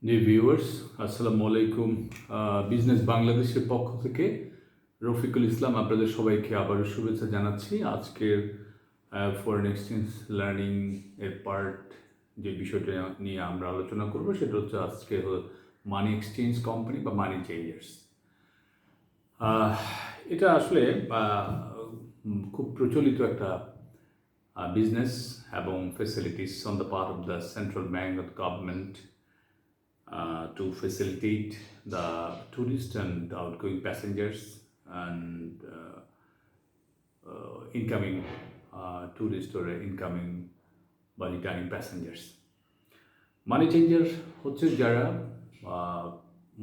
Viewers, আসসালামু আলাইকুম। Business বাংলাদেশের পক্ষ থেকে রফিকুল ইসলাম আপনাদের সবাইকে আবারও শুভেচ্ছা জানাচ্ছি। আজকের ফরেন এক্সচেঞ্জ লার্নিং এর পার্ট যে বিষয়টা নিয়ে আমরা আলোচনা করব সেটা হচ্ছে আজকে মানি এক্সচেঞ্জ কোম্পানি বা মানি চেঞ্জার্স। এটা আসলে খুব প্রচলিত একটা বিজনেস এবং facilities on the part of the central bank of government to facilitate the tourist and outgoing passengers and incoming tourist or incoming বা রিটার্নিং প্যাসেঞ্জার্স। মানি চেঞ্জার হচ্ছে যারা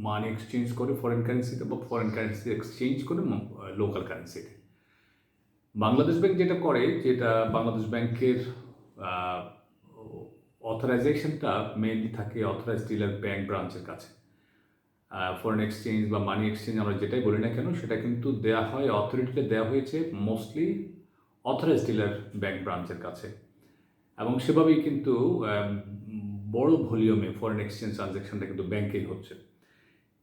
মানি এক্সচেঞ্জ করে ফরেন কারেন্সিতে বা ফরেন কারেন্সি এক্সচেঞ্জ করে local কারেন্সিতে। Bangladesh bank যেটা করে, যেটা বাংলাদেশ ব্যাংকের অথরাইজেশনটা মেইনলি থাকে অথরাইজ ডিলার ব্যাংক ব্রাঞ্চের কাছে। ফরেন এক্সচেঞ্জ বা মানি এক্সচেঞ্জ আমরা যেটাই বলি না কেন, সেটা কিন্তু দেওয়া হয়, অথরিটিটা দেওয়া হয়েছে মোস্টলি অথরাইজ ডিলার ব্যাংক ব্রাঞ্চের কাছে, এবং সেভাবেই কিন্তু বড় ভলিউমে ফরেন এক্সচেঞ্জ ট্রানজ্যাকশনটা কিন্তু ব্যাংকেই হচ্ছে।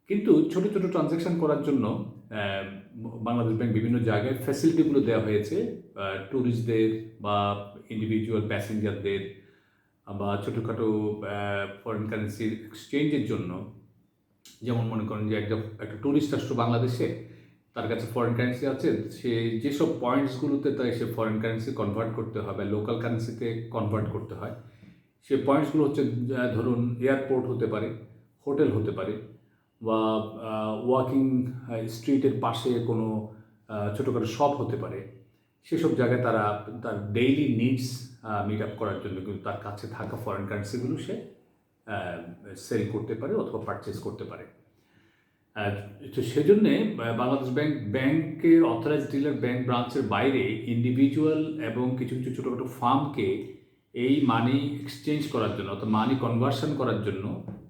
কিন্তু ছোটো ছোটো ট্রানজ্যাকশন করার জন্য বাংলাদেশ ব্যাংক বিভিন্ন জায়গায় ফ্যাসিলিটিগুলো দেওয়া হয়েছে ট্যুরিস্টদের বা ইন্ডিভিজুয়াল প্যাসেঞ্জারদের বা ছোটোখাটো ফরেন কারেন্সি এক্সচেঞ্জের জন্য। যেমন মনে করেন যে একটা ট্যুরিস্ট আসলো বাংলাদেশে, তার কাছে ফরেন কারেন্সি আছে, সে যেসব পয়েন্টসগুলোতে তাই সে ফরেন কারেন্সি কনভার্ট করতে হয় বা লোকাল কারেন্সিতে কনভার্ট করতে হয়, সে পয়েন্টসগুলো হচ্ছে ধরুন এয়ারপোর্ট হতে পারে, হোটেল হতে পারে, বা ওয়াকিং স্ট্রিটের পাশে কোনো ছোটোখাটো শপ হতে পারে। সেসব জায়গায় তারা তার ডেইলি নিডস মিট আপ করার জন্য কিন্তু তার কাছে থাকা ফরেন কারেন্সিগুলো সে সেল করতে পারে অথবা পারচেস করতে পারে। তো সেজন্যে বাংলাদেশ ব্যাংকের অথরাইজ ডিলার ব্যাংক ব্রাঞ্চের বাইরে ইন্ডিভিজুয়াল এবং কিছু কিছু ছোটোখাটো ফার্মকে এই মানি এক্সচেঞ্জ করার জন্য অর্থাৎ মানি কনভার্সন করার জন্য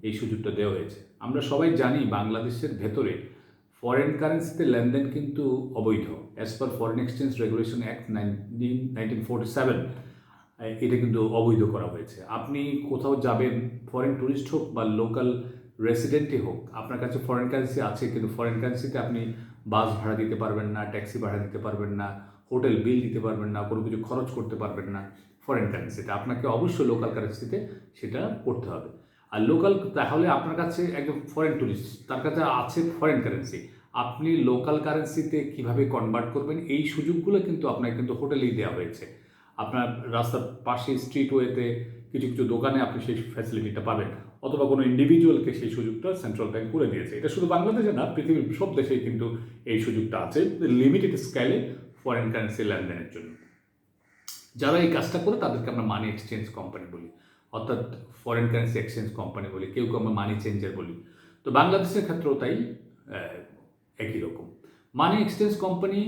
এই সুযোগটা দেওয়া হয়েছে। আমরা সবাই জানি বাংলাদেশের ভেতরে ফরেন কারেন্সিতে লেনদেন কিন্তু অবৈধ। As per foreign exchange regulation act 1947 এটা কিন্তু অবৈধ করা হয়েছে। আপনি কোথাও যাবেন, ফরেন ট্যুরিস্ট হোক বা লোকাল রেসিডেন্টই হোক, আপনার কাছে ফরেন কারেন্সি আছে, কিন্তু ফরেন কারেন্সিতে আপনি বাস ভাড়া দিতে পারবেন না, ট্যাক্সি ভাড়া দিতে পারবেন না, হোটেল বিল দিতে পারবেন না, কোনো কিছু খরচ করতে পারবেন না ফরেন কারেন্সিতে। আপনাকে অবশ্যই লোকাল কারেন্সিতে সেটা করতে হবে। আর লোকাল তাহলে আপনার কাছে একজন ফরেন ট্যুরিস্ট, তার কাছে আছে ফরেন কারেন্সি, আপনি লোকাল কারেন্সিতে কীভাবে কনভার্ট করবেন, এই সুযোগগুলো কিন্তু আপনাকে কিন্তু হোটেলেই দেওয়া হয়েছে। আপনার রাস্তার পাশে স্ট্রিটওয়েতে কিছু কিছু দোকানে আপনি সেই ফ্যাসিলিটিটা পাবেন, অথবা কোনো ইন্ডিভিজুয়ালকে সেই সুযোগটা সেন্ট্রাল ব্যাংক করে দিয়েছে। এটা শুধু বাংলাদেশে না, পৃথিবীর সব দেশেই কিন্তু এই সুযোগটা আছে লিমিটেড স্কেলে ফরেন কারেন্সি লেনদেনের জন্য। যারা এই কাজটা করে তাদেরকে আমরা মানি এক্সচেঞ্জ কোম্পানি বলি, অর্থাৎ ফরেন কারেন্সি এক্সচেঞ্জ কোম্পানি বলি, কেউ কেউ আমরা মানি চেঞ্জার বলি। তো বাংলাদেশের ক্ষেত্রেও তাই একই রকম। মানি এক্সচেঞ্জ কোম্পানি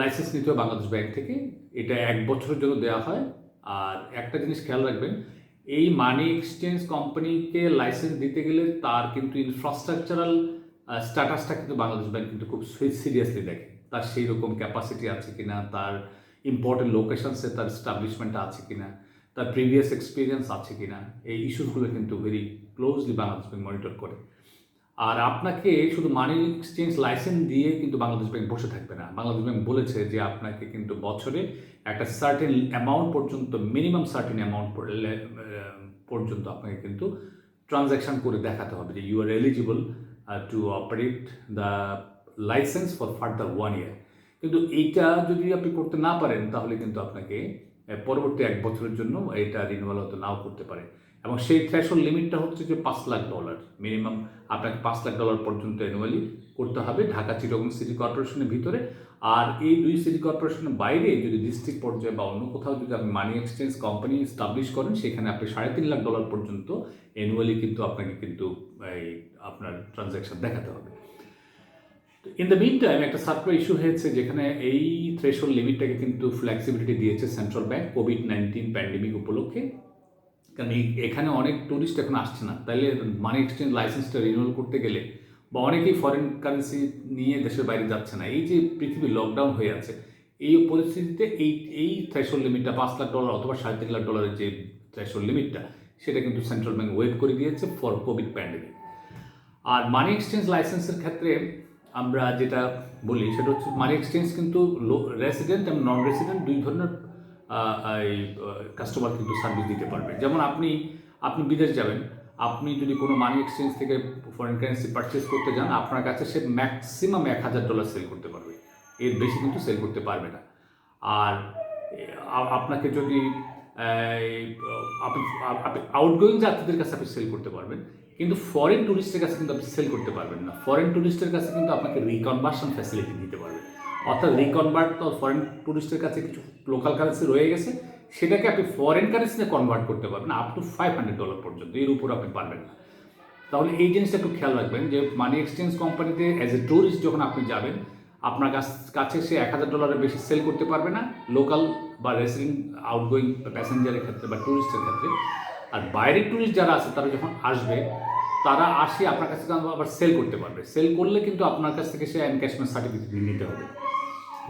লাইসেন্স নিতে হয় বাংলাদেশ ব্যাংক থেকে, এটা 1 বছরের জন্য দেওয়া হয়। আর একটা জিনিস খেয়াল রাখবেন, এই মানি এক্সচেঞ্জ কোম্পানিকে লাইসেন্স দিতে গেলে তার কিন্তু ইনফ্রাস্ট্রাকচারাল স্ট্যাটাসটা কিন্তু বাংলাদেশ ব্যাংক কিন্তু খুব সিরিয়াসলি দেখে। তার সেই রকম ক্যাপাসিটি আছে কিনা, তার ইম্পর্টেন্ট লোকেশনসে তার এস্টাবলিশমেন্টটা আছে কিনা, তার প্রিভিয়াস এক্সপিরিয়েন্স আছে কিনা, এই ইস্যুসগুলো কিন্তু very closely Bangladesh bank monitor করে। আর আপনাকে শুধু মানি এক্সচেঞ্জ লাইসেন্স দিয়ে কিন্তু বাংলাদেশ ব্যাংক বসে থাকবে না। বাংলাদেশ ব্যাংক বলেছে যে আপনাকে কিন্তু বছরে একটা সার্টেন অ্যামাউন্ট পর্যন্ত, মিনিমাম সার্টেন অ্যামাউন্ট পর্যন্ত আপনাকে কিন্তু ট্রানজ্যাকশান করে দেখাতে হবে যে you are eligible to operate the licence for further 1 year। কিন্তু এইটা যদি আপনি করতে না পারেন, তাহলে কিন্তু আপনাকে পরবর্তী 1 বছরের জন্য এটা রিনিউয়াল হয়তো নাও করতে পারে। এবং সেই থ্রেশহোল্ড লিমিটটা হচ্ছে যে $5 লাখ, মিনিমাম আপনাকে $5 লাখ পর্যন্ত অ্যানুয়ালি করতে হবে ঢাকা চিটাগং সিটি কর্পোরেশনের ভিতরে। আর এই 2 সিটি কর্পোরেশনের বাইরে যদি ডিস্ট্রিক্ট পর্যায়ে বা অন্য কোথাও যদি আপনি মানি এক্সচেঞ্জ কোম্পানি স্টাবলিশ করেন, সেখানে আপনি $3.5 লাখ পর্যন্ত অ্যানুয়ালি কিন্তু আপনাকে কিন্তু এই আপনার ট্রানজ্যাকশন দেখাতে হবে। ইন দ্য মিন টাইম একটা সার্প্রাইজ ইস্যু হয়েছে, যেখানে এই থ্রেশহোল্ড লিমিটটাকে কিন্তু ফ্লেক্সিবিলিটি দিয়েছে সেন্ট্রাল ব্যাংক কোভিড-19 প্যান্ডেমিক উপলক্ষে। কারণ এখানে অনেক ট্যুরিস্ট এখন আসছে না, তাইলে মানি এক্সচেঞ্জ লাইসেন্সটা রিনিউয়াল করতে গেলে, বা অনেকেই ফরেন কারেন্সি নিয়ে দেশের বাইরে যাচ্ছে না, এই যে পৃথিবী লকডাউন হয়ে আছে, এই পরিস্থিতিতে এই থ্রেশহোল্ড লিমিটটা $5 লাখ অথবা $3.5 লাখ যে থ্রেশহোল্ড লিমিটটা, সেটা কিন্তু সেন্ট্রাল ব্যাংক ওয়েভ করে দিয়েছে ফর কোভিড প্যান্ডেমিক। আর মানি এক্সচেঞ্জ লাইসেন্সের ক্ষেত্রে আমরা যেটা বলি সেটা হচ্ছে মানি এক্সচেঞ্জ কিন্তু রেসিডেন্ট এবং নন রেসিডেন্ট দুই ধরনের কাস্টমার কিন্তু সার্ভিস দিতে পারবে। যেমন আপনি বিদেশ যাবেন, আপনি যদি কোনো মানি এক্সচেঞ্জ থেকে ফরেন কারেন্সি পারচেস করতে যান, আপনার কাছে সে ম্যাক্সিমাম $1,000 সেল করতে পারবে, এর বেশি কিন্তু সেল করতে পারবে না। আর আপনাকে যদি আপনি আউটগোয়িং যাত্রীদের কাছে আপনি সেল করতে পারবেন, কিন্তু ফরেন ট্যুরিস্টের কাছে কিন্তু আপনি সেল করতে পারবেন না। ফরেন ট্যুরিস্টের কাছে কিন্তু আপনাকে রিকনভার্সন ফ্যাসিলিটি দিতে পারবে, অর্থাৎ রিকনভার্ট তো ফরেন ট্যুরিস্টের কাছে কিছু লোকাল কারেন্সি রয়ে গেছে, সেটাকে আপনি ফরেন কারেন্সিতে কনভার্ট করতে পারবেন আপ টু $500 পর্যন্ত, এর উপর আপনি পারবেন না। তাহলে এই জিনিসটা একটু খেয়াল রাখবেন যে মানি এক্সচেঞ্জ কোম্পানিতে অ্যাজ এ ট্যুরিস্ট যখন আপনি যাবেন, আপনার কাছে সে $1,000 বেশি সেল করতে পারবে না লোকাল বা রেসিডেন্ট আউটগোয়িং প্যাসেঞ্জারের ক্ষেত্রে বা ট্যুরিস্টের ক্ষেত্রে। আর বাইরের ট্যুরিস্ট যারা আছে তারা যখন আসবে, তারা আসে আপনার কাছে আবার সেল করতে পারবে। সেল করলে কিন্তু আপনার কাছ থেকে সে এনক্যাশমেন্ট সার্টিফিকেট নিতে হবে।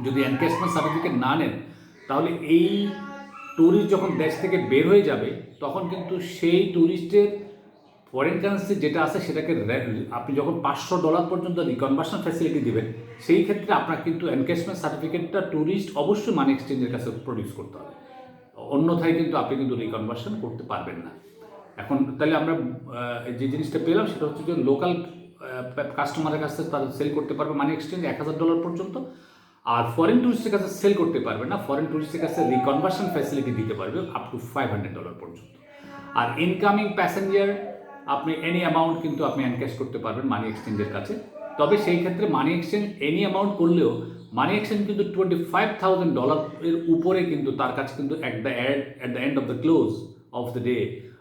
যদি এনক্যাশমেন্ট সার্টিফিকেট না নেন, তাহলে এই ট্যুরিস্ট যখন দেশ থেকে বের হয়ে যাবে, তখন কিন্তু সেই ট্যুরিস্টের ফরেন কারেন্সি যেটা আছে সেটাকে আপনি যখন $500 পর্যন্ত রিকনভার্সন ফ্যাসিলিটি দেবেন, সেই ক্ষেত্রে আপনার কিন্তু এনক্যাশমেন্ট সার্টিফিকেটটা ট্যুরিস্ট অবশ্যই মানি এক্সচেঞ্জের কাছে প্রডিউস করতে হবে, অন্যথায় কিন্তু আপনি কিন্তু রিকনভার্সন করতে পারবেন না। এখন তাহলে আমরা যে জিনিসটা পেলাম সেটা হচ্ছে যে লোকাল কাস্টমারের কাছে তারা সেল করতে পারবে মানি এক্সচেঞ্জ $1,000 পর্যন্ত, আর ফরেন ট্যুরিস্টের কাছে সেল করতে পারবে না, ফরেন ট্যুরিস্টের কাছে রিকনভার্সন ফ্যাসিলিটি দিতে পারবে আপ টু $500 পর্যন্ত। আর ইনকামিং প্যাসেঞ্জার আপনি এনি অ্যামাউন্ট কিন্তু আপনি এনক্যাশ করতে পারবেন মানি এক্সচেঞ্জের কাছে। তবে সেই ক্ষেত্রে মানি এক্সচেঞ্জ এনি অ্যামাউন্ট করলেও মানি এক্সচেঞ্জ কিন্তু $25,000 এর উপরে কিন্তু তার কাছে কিন্তু at the end of the close of the day,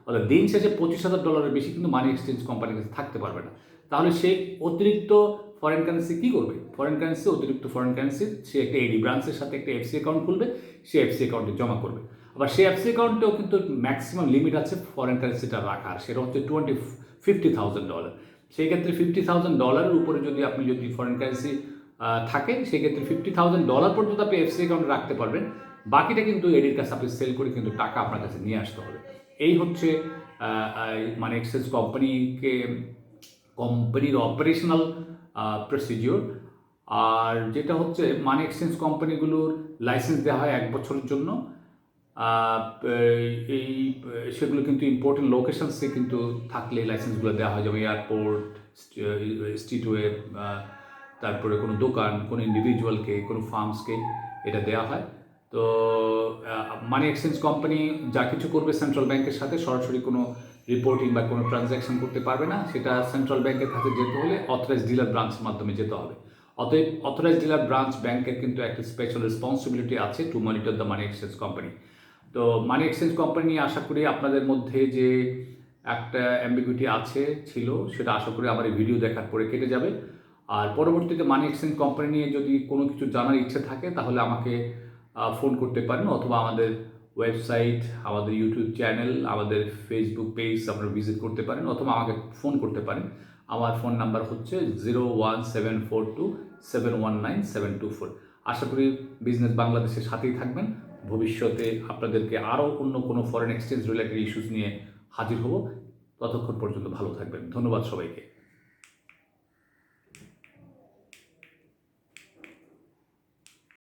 অর্থাৎ দিন শেষে $25,000 বেশি কিন্তু মানি এক্সচেঞ্জ কোম্পানির কাছে থাকতে পারবে না। তাহলে সেই অতিরিক্ত ফরেন কারেন্সি কী করবে? অতিরিক্ত ফরেন কারেন্সি সে একটা এডি ব্রাঞ্চের সাথে একটা এফসি অ্যাকাউন্ট খুলবে, সে এফসি অ্যাকাউন্টে জমা করবে। আবার সেই এফসি অ্যাকাউন্টেও কিন্তু ম্যাক্সিমাম লিমিট আছে ফরেন কারেন্সিটা রাখার, সেটা হচ্ছে $50,000। সেই ক্ষেত্রে $50,000 উপরে যদি ফরেন কারেন্সি থাকে, সেক্ষেত্রে $50,000 পর্যন্ত আপনি এফসি অ্যাকাউন্টে রাখতে পারবেন। বাকিটা কিন্তু এডির কাছে আপনি সেল করে কিন্তু টাকা আপনার কাছে নিয়ে আসতে হবে। এই হচ্ছে মানি এক্সচেঞ্জ কোম্পানির অপারেশনাল প্রসিডিওর। আর যেটা হচ্ছে মানি এক্সচেঞ্জ কোম্পানিগুলোর লাইসেন্স দেওয়া হয় 1 বছরের জন্য। সেগুলো কিন্তু ইম্পর্টেন্ট লোকেশনসে কিন্তু থাকলে লাইসেন্সগুলো দেওয়া হয়, যেমন এয়ারপোর্ট, স্ট্রিটওয়ে, তারপরে কোনো দোকান, কোনো ইন্ডিভিজুয়ালকে, কোনো ফার্মসকে এটা দেওয়া হয়। তো মানি এক্সচেঞ্জ কোম্পানি যা কিছু করবে সেন্ট্রাল ব্যাংকের সাথে সরাসরি কোনো রিপোর্টিং বা কোনো ট্রানজ্যাকশন করতে পারবে না, সেটা সেন্ট্রাল ব্যাংকের কাছে যেতে হলে অথরাইজ ডিলার ব্রাঞ্চের মাধ্যমে যেতে হবে। অতএব অথরাইজ ডিলার ব্রাঞ্চ ব্যাংকের কিন্তু একটা স্পেশাল রেসপন্সিবিলিটি আছে two monitor the money exchange company. তো মানি এক্সচেঞ্জ কোম্পানি আশা করি আপনাদের মধ্যে যে একটা অ্যাম্বিগুইটি ছিল সেটা আশা করি আমার এই ভিডিও দেখার পরে কেটে যাবে। আর পরবর্তীতে মানি এক্সচেঞ্জ কোম্পানি নিয়ে যদি কোনো কিছু জানার ইচ্ছে থাকে তাহলে আমাকে ফোন করতে পারেন, অথবা আমাদের ওয়েবসাইট, আমাদের ইউটিউব চ্যানেল, আমাদের ফেসবুক পেজ আপনারা ভিজিট করতে পারেন, অথবা আমাকে ফোন করতে পারেন। আমার ফোন নাম্বার হচ্ছে 01742719 724। আশা করি বিজনেস বাংলাদেশের সাথেই থাকবেন। ভবিষ্যতে আপনাদেরকে আরও অন্য কোনো ফরেন এক্সচেঞ্জ রিলেটেড ইস্যুস নিয়ে হাজির হব। ততক্ষণ পর্যন্ত ভালো থাকবেন। ধন্যবাদ সবাইকে।